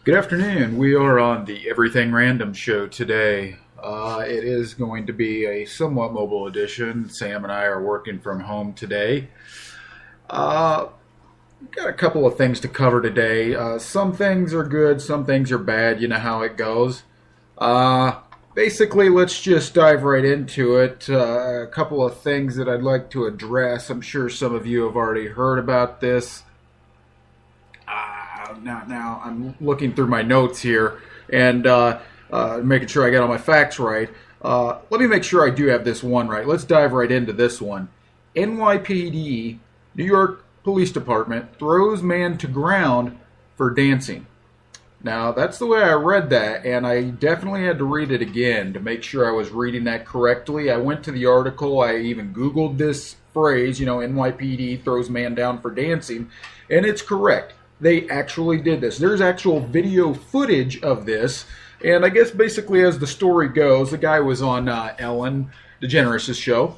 Good afternoon. We are on the Everything Random show today. It is going to be a somewhat mobile edition. Sam and I are working from home today. Got a couple of things to cover today. Some things are good, some things are bad. You know how it goes. Basically, let's just dive right into it. A couple of things that I'd like to address. I'm sure some of you have already heard about this. Now I'm looking through my notes here and making sure I got all my facts right. Let me make sure I do have this one right. Let's dive right into this one. NYPD, New York Police Department, throws man to ground for dancing. Now, that's the way I read that, and I definitely had to read it again to make sure I was reading that correctly. I went to the article. I even Googled this phrase, NYPD throws man down for dancing, and it's correct. They actually did this. There's actual video footage of this. And I guess basically as the story goes, the guy was on Ellen DeGeneres' show.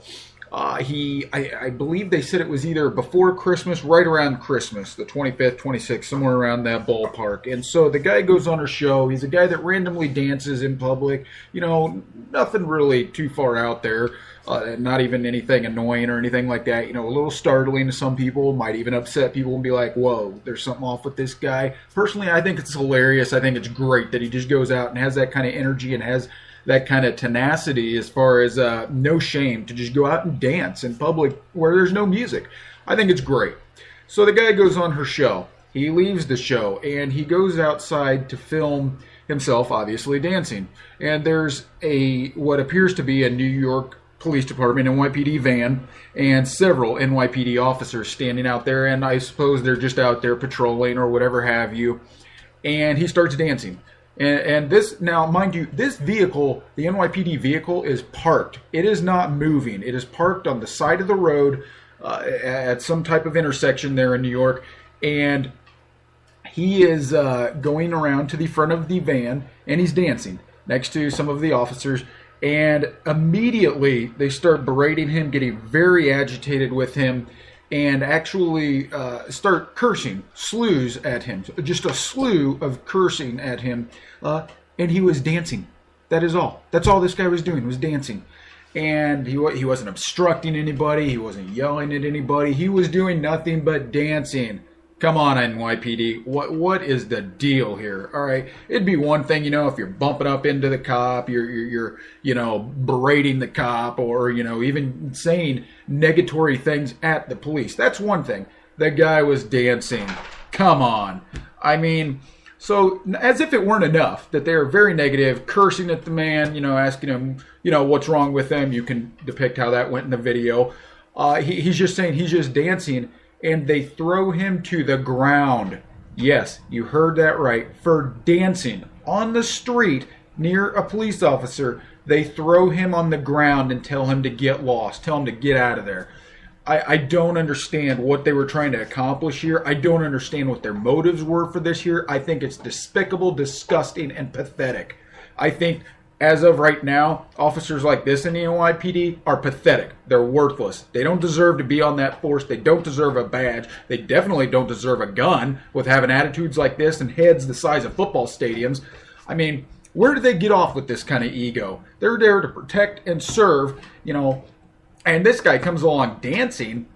I believe they said it was either before Christmas, right around Christmas, the 25th, 26th, somewhere around that ballpark. And so the guy goes on her show. He's a guy that randomly dances in public. Nothing really too far out there. Not even anything annoying or anything like that. A little startling to some people, might even upset people and be like, whoa, there's something off with this guy. Personally, I think it's hilarious. I think it's great that he just goes out and has that kind of energy and has that kind of tenacity as far as no shame to just go out and dance in public where there's no music. I think it's great. So the guy goes on her show. He leaves the show and he goes outside to film himself, obviously dancing. And there's what appears to be a New York Police Department NYPD van and several NYPD officers standing out there, and I suppose they're just out there patrolling or whatever have you. And he starts dancing. And this, now mind you, this vehicle, the NYPD vehicle, is parked. It is not moving. It is parked on the side of the road at some type of intersection there in New York. And he is going around to the front of the van and he's dancing next to some of the officers. And immediately they start berating him, getting very agitated with him, and actually start cursing, slews at him. Just a slew of cursing at him. And he was dancing. That is all. That's all this guy was doing, was dancing. And he wasn't obstructing anybody. He wasn't yelling at anybody. He was doing nothing but dancing. Come on, NYPD. What is the deal here? All right, it'd be one thing, if you're bumping up into the cop, you're berating the cop, or even saying negatory things at the police. That's one thing. The guy was dancing. Come on. I mean, so as if it weren't enough that they're very negative, cursing at the man, asking him, what's wrong with him. You can depict how that went in the video. He's just saying he's just dancing. And they throw him to the ground. Yes, you heard that right. For dancing on the street near a police officer, they throw him on the ground and tell him to get lost, tell him to get out of there. I don't understand what they were trying to accomplish here. I don't understand what their motives were for this here. I think it's despicable, disgusting, and pathetic. I think as of right now, officers like this in the NYPD are pathetic. They're worthless. They don't deserve to be on that force. They don't deserve a badge. They definitely don't deserve a gun with having attitudes like this and heads the size of football stadiums. I mean, where do they get off with this kind of ego? They're there to protect and serve, and this guy comes along dancing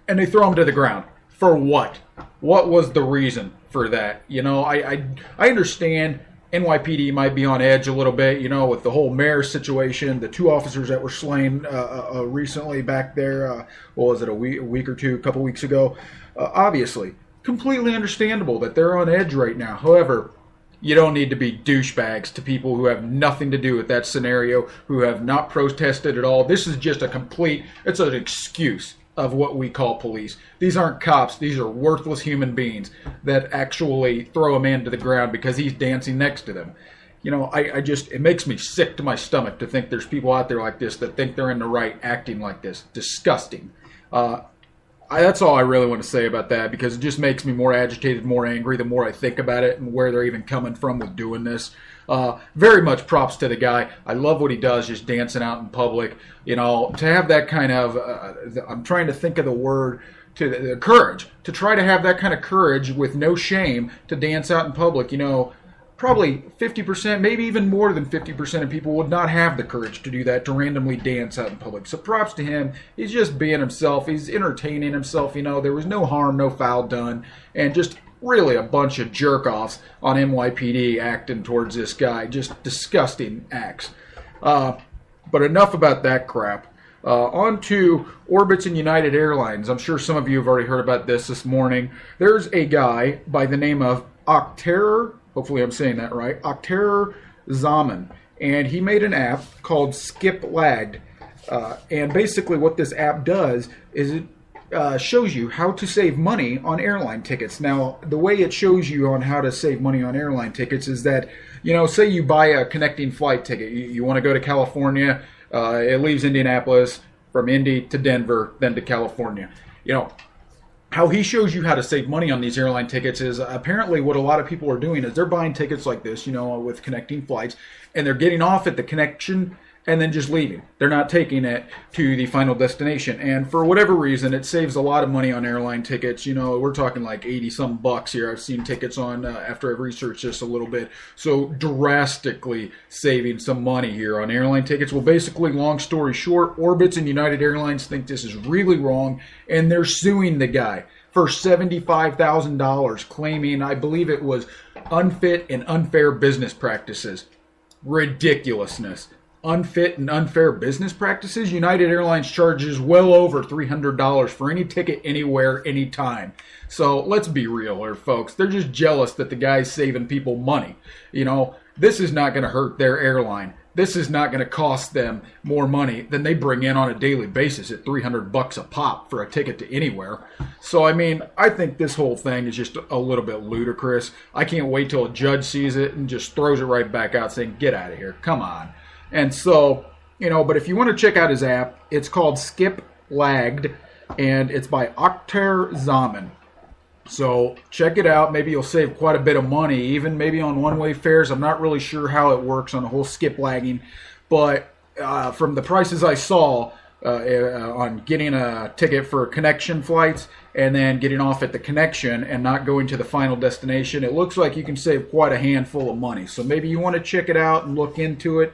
and they throw him to the ground. For what? What was the reason for that? I understand NYPD might be on edge a little bit, with the whole mayor situation, the two officers that were slain recently back there, what was it, a week or two, a couple weeks ago. Obviously, completely understandable that they're on edge right now. However, you don't need to be douchebags to people who have nothing to do with that scenario, who have not protested at all. This is just it's an excuse of what we call police. These aren't cops. These are worthless human beings that actually throw a man to the ground because he's dancing next to them. It makes me sick to my stomach to think there's people out there like this that think they're in the right acting like this. Disgusting. That's all I really want to say about that, because it just makes me more agitated, more angry the more I think about it and where they're even coming from with doing this. Very much props to the guy. I love what he does, just dancing out in public. To have that kind of, I'm trying to think of the word, to the courage to try to have that kind of courage with no shame to dance out in public. Probably 50%, maybe even more than 50% of people would not have the courage to do that, to randomly dance out in public. So props to him. He's just being himself. He's entertaining himself. There was no harm, no foul done, and just really a bunch of jerk-offs on NYPD acting towards this guy. Just disgusting acts. But enough about that crap. On to Orbitz and United Airlines. I'm sure some of you have already heard about this morning. There's a guy by the name of Octarer, hopefully I'm saying that right, Octarer Zaman, and he made an app called Skip Lagged. And basically what this app does is it shows you how to save money on airline tickets. Now, the way it shows you on how to save money on airline tickets is that, say you buy a connecting flight ticket. You want to go to California. It leaves Indianapolis, from Indy to Denver, then to California. How he shows you how to save money on these airline tickets is apparently what a lot of people are doing is they're buying tickets like this, with connecting flights, and they're getting off at the connection and then just leaving. They're not taking it to the final destination. And for whatever reason, it saves a lot of money on airline tickets. We're talking like 80-some bucks here. I've seen tickets on after I've researched this a little bit. So drastically saving some money here on airline tickets. Well, basically, long story short, Orbitz and United Airlines think this is really wrong, and they're suing the guy for $75,000, claiming, I believe it was unfit and unfair business practices. Ridiculousness. Unfit and unfair business practices. United Airlines charges well over $300 for any ticket, anywhere, anytime. So let's be real here, folks. They're just jealous that the guy's saving people money. This is not going to hurt their airline. This is not going to cost them more money than they bring in on a daily basis at $300 a pop for a ticket to anywhere. So, I think this whole thing is just a little bit ludicrous. I can't wait till a judge sees it and just throws it right back out saying, get out of here. Come on. And so, but if you want to check out his app, it's called Skip Lagged, and it's by Octarer Zaman. So check it out. Maybe you'll save quite a bit of money, even maybe on one-way fares. I'm not really sure how it works on the whole skip lagging, but from the prices I saw on getting a ticket for connection flights and then getting off at the connection and not going to the final destination, it looks like you can save quite a handful of money. So maybe you want to check it out and look into it.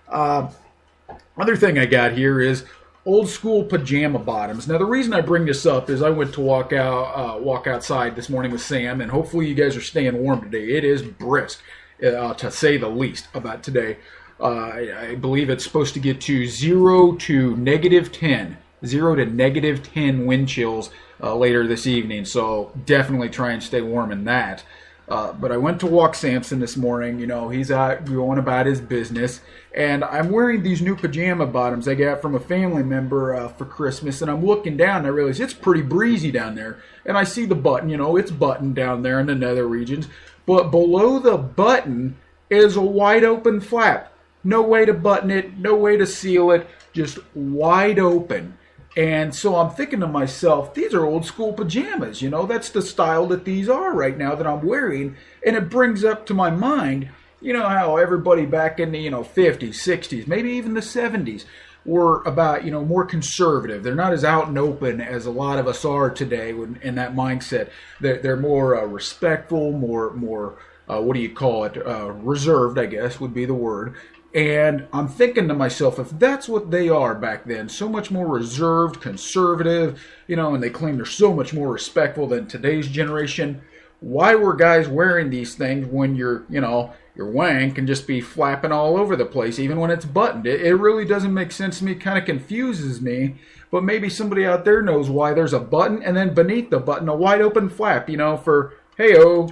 Other thing I got here is old school pajama bottoms. Now the reason I bring this up is I went to walk outside this morning with Sam, and hopefully you guys are staying warm today. It is brisk, to say the least, about today. I believe it's supposed to get to 0 to -10 wind chills later this evening. So definitely try and stay warm in that. But I went to walk Samson this morning. He's out going about his business. And I'm wearing these new pajama bottoms I got from a family member for Christmas. And I'm looking down and I realize it's pretty breezy down there. And I see the button, it's buttoned down there in the nether regions. But below the button is a wide open flap. No way to button it, no way to seal it, just wide open. And so I'm thinking to myself, these are old school pajamas, that's the style that these are right now that I'm wearing. And it brings up to my mind, how everybody back in the, 50s, 60s, maybe even the 70s were about, more conservative. They're not as out and open as a lot of us are today in that mindset. They're more respectful, more what do you call it? Reserved, I guess would be the word. And I'm thinking to myself, if that's what they are back then, so much more reserved, conservative, and they claim they're so much more respectful than today's generation, why were guys wearing these things when your wang can just be flapping all over the place, even when it's buttoned? It really doesn't make sense to me. It kind of confuses me. But maybe somebody out there knows why there's a button, and then beneath the button, a wide open flap, for hey-oh.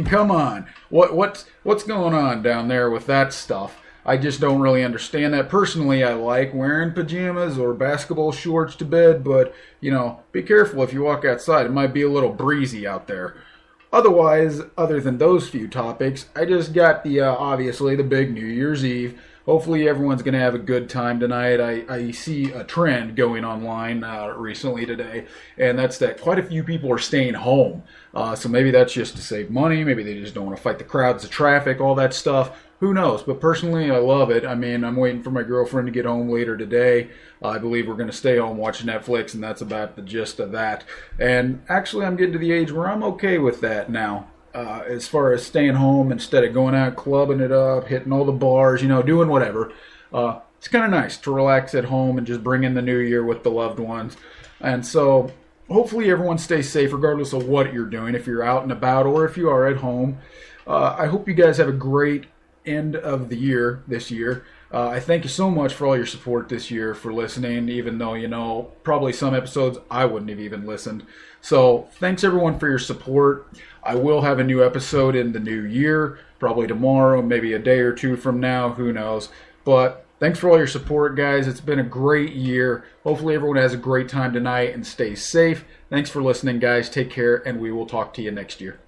Come on. What's going on down there with that stuff? I just don't really understand that. Personally, I like wearing pajamas or basketball shorts to bed, but, be careful if you walk outside. It might be a little breezy out there. Otherwise, other than those few topics, I just got obviously the big New Year's Eve. Hopefully everyone's going to have a good time tonight. I see a trend going online recently today, and that's that quite a few people are staying home. So maybe that's just to save money. Maybe they just don't want to fight the crowds, the traffic, all that stuff. who knows? But personally, I love it. I mean, I'm waiting for my girlfriend to get home later today. I believe we're going to stay home, watch Netflix, and that's about the gist of that. And actually, I'm getting to the age where I'm okay with that now. As far as staying home instead of going out clubbing it up, hitting all the bars, doing whatever. It's kind of nice to relax at home and just bring in the new year with the loved ones. And so hopefully everyone stays safe regardless of what you're doing, if you're out and about or if you are at home. I hope you guys have a great end of the year this year. I thank you so much for all your support this year, for listening, even though, probably some episodes I wouldn't have even listened. So thanks everyone for your support. I will have a new episode in the new year, probably tomorrow, maybe a day or two from now, who knows. But thanks for all your support, guys. It's been a great year. Hopefully everyone has a great time tonight and stays safe. Thanks for listening, guys. Take care, and we will talk to you next year.